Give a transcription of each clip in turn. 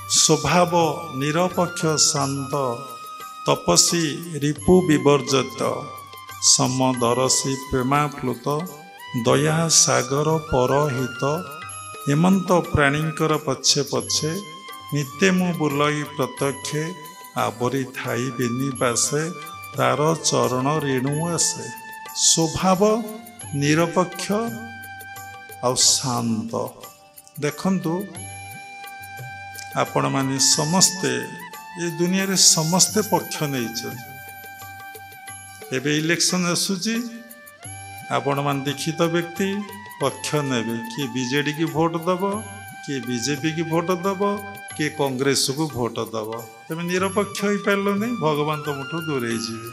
स्वभाव निरपक्ष शांत तपसी रिपु विवर्जित समदरसी प्रेमाप्लुत दया सागर परहित हेमंत प्राणींकर पछे पछे नित्य मु बुलई प्रत्यक्षे आवरी थाई बेनिपासे तार चरण रेणु आसे स्वभाव निरपक्ष आ शांत। देखंतु आपण माने समस्ते ये दुनिया रे समस्ते पक्ष नहीं एबे इलेक्शन आसुची आपण मान दीक्षित व्यक्ति पक्ष नेबे कि बीजेडी की भोट दब कि बीजेपी की भोट दब कि कांग्रेस को भोट दब तमे निरपक्ष हो पारल नहीं भगवान तुमठू दूरे जीवे।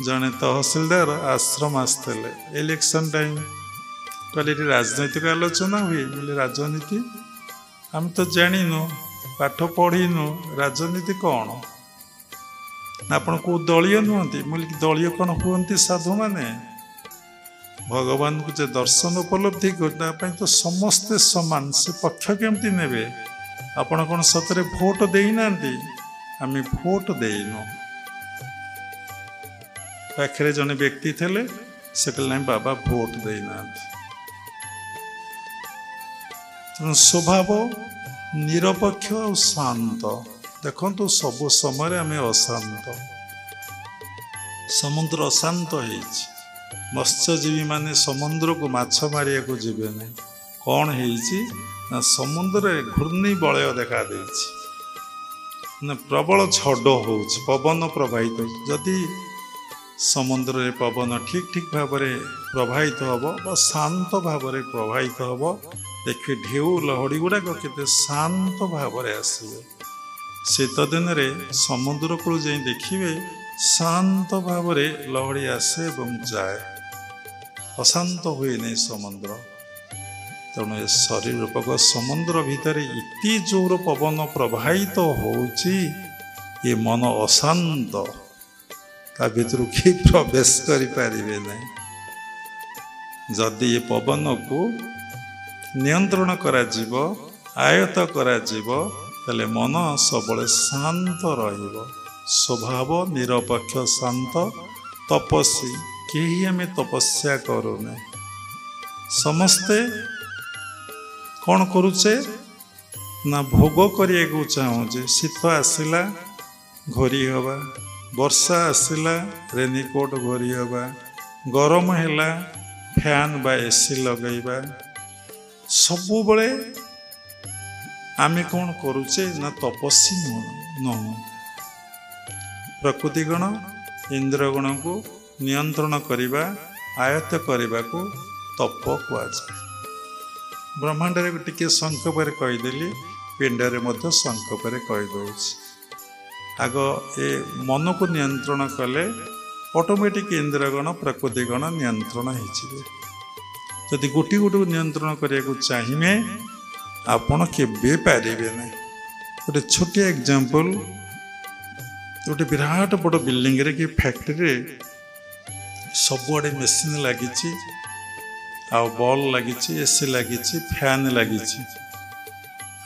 जने तहसीलदार आश्रम आसते इलेक्शन टाइम कहले राजनैतिक आलोचना हुए बोले राजनीति आम तो जानिनु पाठ पढ़ीनु राजनीति कौन आपण को दलीय नुहति बोले दलीय कौन हुए साधु माने भगवान को जे दर्शन उपलब्धि करने तो समस्ते समान से पक्ष केमती नेबे आपण कौन सतरे भोट देना आम भोट देनु पाखे जने व्यक्ति थे से कहले बाबा भोट देना स्वभाव निरपक्ष और शांत। देखो तो सब समय आम अशांत समुद्र अशांत हो मत्स्यजीवी माने समुद्र को माछ मारिया को जीवे नहीं कौन है समुद्र घूर्णी बलय देखा देछि प्रबल झड़ हो पवन प्रवाहित जदि समुद्र रे पवन ठीक ठीक भाव प्रवाहित हम शांत भाव प्रवाहित हम देखिए ढेउ लहड़ी गुड़ाक के शांत भाव आसवे शीत दिन में समुद्र को जाई देखिए शांत भाव लहड़ी आसे एवं जाए अशांत हुए नहीं समुद्र तेणु ये शरीर रूपक समुद्र भितर इति जोर पवन प्रवाहित होची ये मन अशांत ता भीतर कि प्रवेश करें जदि ये पवन को नियंत्रण करा जीवो आयत करा जीवो तले मन सबले शांत रहिबो स्वभाव निरपक्ष शांत तपस्वी केही आमे तपस्या करूने समस्ते कौन करुचे ना भोग करिया को चाहूजे शीत आसिला घोरी हवा वर्षा आसिला रेनिकोट घोरी हवा गरम हैला फैन बा एसी लगैबा सबु बळे आमे कौन करुचे ना तपस्वी नुह प्रकृति गण इंद्रगण को नियंत्रण करिबा आयत्त करने को तप कहुए ब्रह्मांड रे टिके संक्षेप कहीदेली पिंड में संक्षेप कहीदे आग ए मन को नियंत्रण कले ऑटोमेटिक इंद्रगण प्रकृतिगण नियंत्रण हो जदि गोटी गोटी नियंत्रण करने को चाहिए आपण केबे पारे ना गोटे छोटिया एग्जांपल गोटे विराट बड़ बिल्डिंग रे कि फैक्ट्री सबुआड़े मेसीन लगी बॉल लगी एसी लगी फैन लगी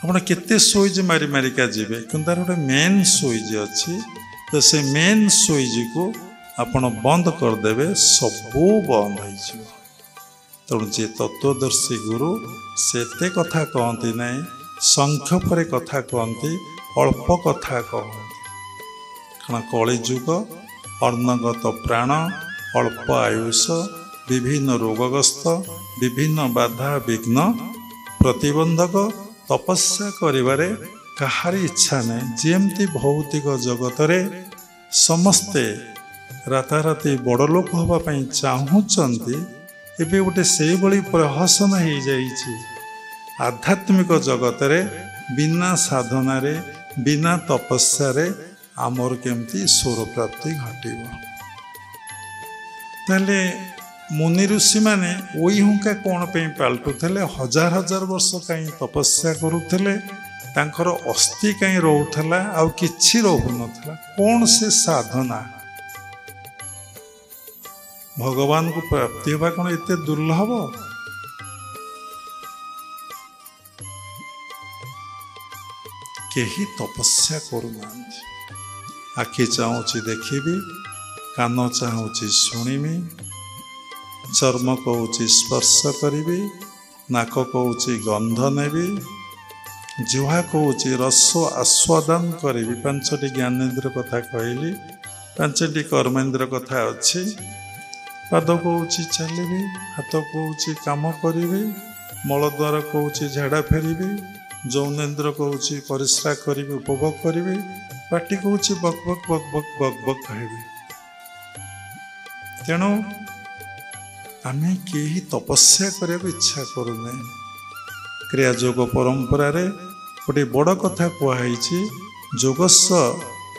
आप केते सुइच मारी मारिका जीवे कि तार गोटे मेन सुइच अच्छी तो से मेन सुइच को आपण बंद करदे सबू बंद हो तेणु जी तत्वदर्शी गुरु से कथा कहती ना संक्षेप कथा कहती अल्प कथा कहती कारण कलिजुग अर्णगत प्राण अल्प आयुष विभिन्न रोगग्रस्त विभिन्न बाधा विघ्न प्रतिबंधक तपस्या करिबारे कहारी इच्छा नहीं जेमती भौतिक जगत रे समस्ते राताराति बड़ लोक होगापी चाहूँगी एबे गोटे से बड़ी प्रहसन हो जाइए आध्यात्मिक जगत रे बिना साधना रे बिना तपस्या रे आमर केमती ईश्वर प्राप्ति घटिब ताले मुनि ऋषि माने ओई हुंका कौन पे पाल्टुले हजार हजार वर्ष कहीं तपस्या करुले तांकर अस्थि कहीं रोला आउ किछि रोहुनथला कौन से साधना भगवान को प्राप्ति होगा कौन एते दुर्लभ କେହି ତପସ୍ୟା କରୁନାହାନ୍ତି। ଆଖି ଚାହୁଁଛି ଦେଖିବି, କାନ ଚାହୁଁଛି ଶୁଣିବି, ଚର୍ମ କହୁଛି ସ୍ପର୍ଶ କରିବି, ନାକ କହୁଛି ଗନ୍ଧ ନେବି, ଜିହ୍ୱା କହୁଛି ରସ ଆସ୍ୱାଦନ କରିବି। 5ଟି ଜ୍ଞାନେନ୍ଦ୍ର କଥା କହିଲି, 5ଟି କର୍ମେନ୍ଦ୍ର କଥା ଅଛି। ପାଦ କହୁଛି ଚାଲିବି, ହାତ କହୁଛି କାମ କରିବି, ମଳଦ୍ୱାର କହୁଛି ଝାଡ଼ା ଫେରିବି, ଯୌନେନ୍ଦ୍ର କହୁଛି ପରିସ୍ରା କରିବି, ଉପଭୋଗ କରିବି, ପାଟି କହୁଛି ବକ୍ ବକ୍ ବକ୍ ବକ୍ ବକ୍ ବକ୍ କହିବି। ତେଣୁ ଆମେ କେହି ତପସ୍ୟା କରିବାକୁ ଇଚ୍ଛା କରୁନେ। କ୍ରିୟା ଯୋଗ ପରମ୍ପରାରେ ଗୋଟେ ବଡ଼ କଥା କୁହାହେଇଛି, ଯୋଗସ୍ୟ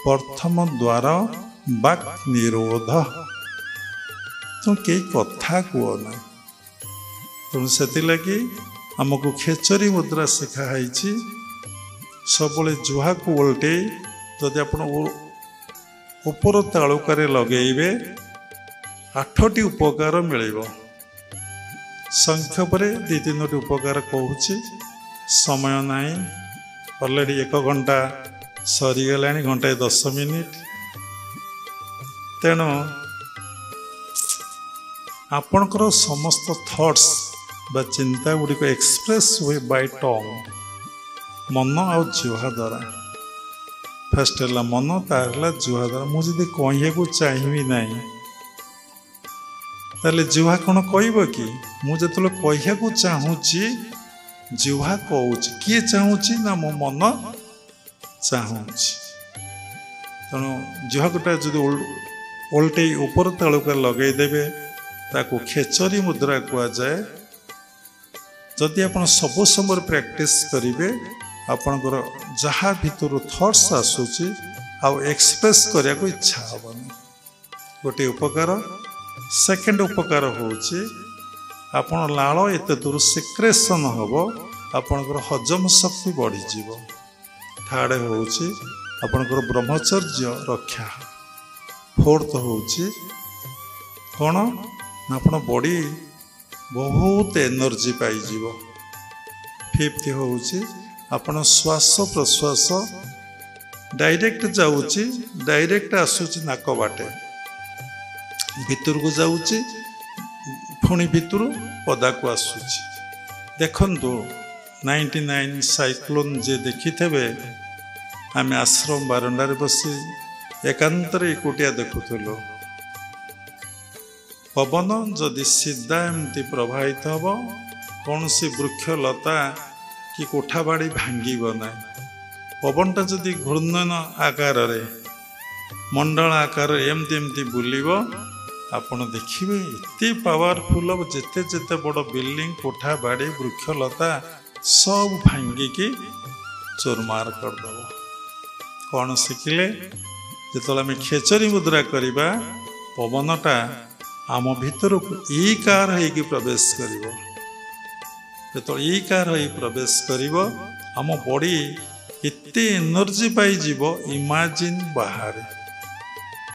ପ୍ରଥମ ଦ୍ୱାର ବାକ୍ ନିରୋଧ। ତେଣୁ କେହି କଥା କୁହ ନାହିଁ। ତେଣୁ ସେଥିଲାଗି ଆମକୁ ଖେଚରୀ ମୁଦ୍ରା ଶିଖା ହେଇଛି। ସବୁବେଳେ ଜୁହାକୁ ଓଲଟେଇ ଯଦି ଆପଣ ଉପର ତାଳୁକାରେ ଲଗେଇବେ 8ଟି ଉପକାର ମିଳିବ। ସଂକ୍ଷେପରେ 2-3ଟି ଉପକାର କହୁଛି, ସମୟ ନାହିଁ, ଅଲରେଡ଼ି 1 ଘଣ୍ଟା ସରିଗଲାଣି, ଘଣ୍ଟାଏ 10 ମିନିଟ୍। ତେଣୁ ଆପଣଙ୍କର ସମସ୍ତ ଥଟ୍ସ ବା ଚିନ୍ତା ଗୁଡ଼ିକ ଏକ୍ସପ୍ରେସ୍ ହୁଏ ବାଇ ଟଙ୍ଗ, ମନ ଆଉ ଜିହ୍ୱା ଦ୍ୱାରା। ଫାଷ୍ଟ ହେଲା ମନ, ତାର ହେଲା ଜିହ୍ୱା ଦ୍ୱାରା। ମୁଁ ଯଦି କହିବାକୁ ଚାହିଁବି ନାହିଁ ତାହେଲେ ଜିହ୍ୱା କ'ଣ କହିବ କି? ମୁଁ ଯେତେବେଳେ କହିବାକୁ ଚାହୁଁଛି ଜିହ୍ୱା କହୁଛି। କିଏ ଚାହୁଁଛି? ନା ମୋ ମନ ଚାହୁଁଛି। ତେଣୁ ଜିହ୍ୱାଟା ଯଦି ଓଲଟେଇ ଉପର ତଳକୁ ଲଗେଇଦେବେ ତାକୁ ଖେଚରୀ ମୁଦ୍ରା କୁହାଯାଏ। ଯଦି ଆପଣ ସବୁ ସମୟରେ ପ୍ରାକ୍ଟିସ୍ କରିବେ ଆପଣଙ୍କର ଯାହା ଭିତରୁ ଥଟ୍ସ ଆସୁଛି ଆଉ ଏକ୍ସପ୍ରେସ୍ କରିବାକୁ ଇଚ୍ଛା ହେବନି। ଗୋଟିଏ ଉପକାର। ସେକେଣ୍ଡ ଉପକାର ହେଉଛି ଆପଣ ଲାଳ ଏତେ ଦୂର ସିକ୍ରେସନ୍ ହେବ, ଆପଣଙ୍କର ହଜମ ଶକ୍ତି ବଢ଼ିଯିବ। ଥାର୍ଡ଼ ହେଉଛି ଆପଣଙ୍କର ବ୍ରହ୍ମଚର୍ଯ୍ୟ ରକ୍ଷା। ଫୋର୍ଥ ହେଉଛି କ'ଣ? ନା ଆପଣ ବଡ଼ି ବହୁତ ଏନର୍ଜି ପାଇଯିବ। ଫିଫ୍ଥ ହେଉଛି ଆପଣ ଶ୍ୱାସ ପ୍ରଶ୍ୱାସ ଡାଇରେକ୍ଟ ଯାଉଛି, ଡାଇରେକ୍ଟ ଆସୁଛି ନାକ ବାଟେ, ଭିତରକୁ ଯାଉଛି, ପୁଣି ଭିତରୁ ପଦାକୁ ଆସୁଛି। ଦେଖନ୍ତୁ 99 ସାଇକ୍ଲୋନ୍ ଯିଏ ଦେଖିଥିବେ, ଆମେ ଆଶ୍ରମ ବାରଣ୍ଡାରେ ବସି ଏକାନ୍ତରେ ଏକୁଟିଆ ଦେଖୁଥିଲୁ। ପବନ ଯଦି ସିଧା ଏମିତି ପ୍ରବାହିତ ହେବ, କୌଣସି ବୃକ୍ଷଲତା କି କୋଠାବାଡ଼ି ଭାଙ୍ଗିବ ନାହିଁ। ପବନଟା ଯଦି ଘୂର୍ଣ୍ଣନ ଆକାରରେ ମଣ୍ଡଳ ଆକାରରେ ଏମିତି ବୁଲିବ, ଆପଣ ଦେଖିବେ ଏତେ ପାୱାରଫୁଲ୍ ହେବ, ଯେତେ ବଡ଼ ବିଲ୍ଡିଂ, କୋଠାବାଡ଼ି, ବୃକ୍ଷଲତା ସବୁ ଭାଙ୍ଗିକି ଚୁରମାର କରିଦେବ। କ'ଣ ଶିଖିଲେ? ଯେତେବେଳେ ଆମେ ଖେଚରୀ ମୁଦ୍ରା କରିବା, ପବନଟା ଆମ ଭିତରକୁ ଇକାର ହେଇକି ପ୍ରବେଶ କରିବ। ଯେତେବେଳେ ଇକାର ହେଇ ପ୍ରବେଶ କରିବ, ଆମ ବଡ଼ି ଏତେ ଏନର୍ଜି ପାଇଯିବ, ଇମାଜିନ୍ ବାହାରେ।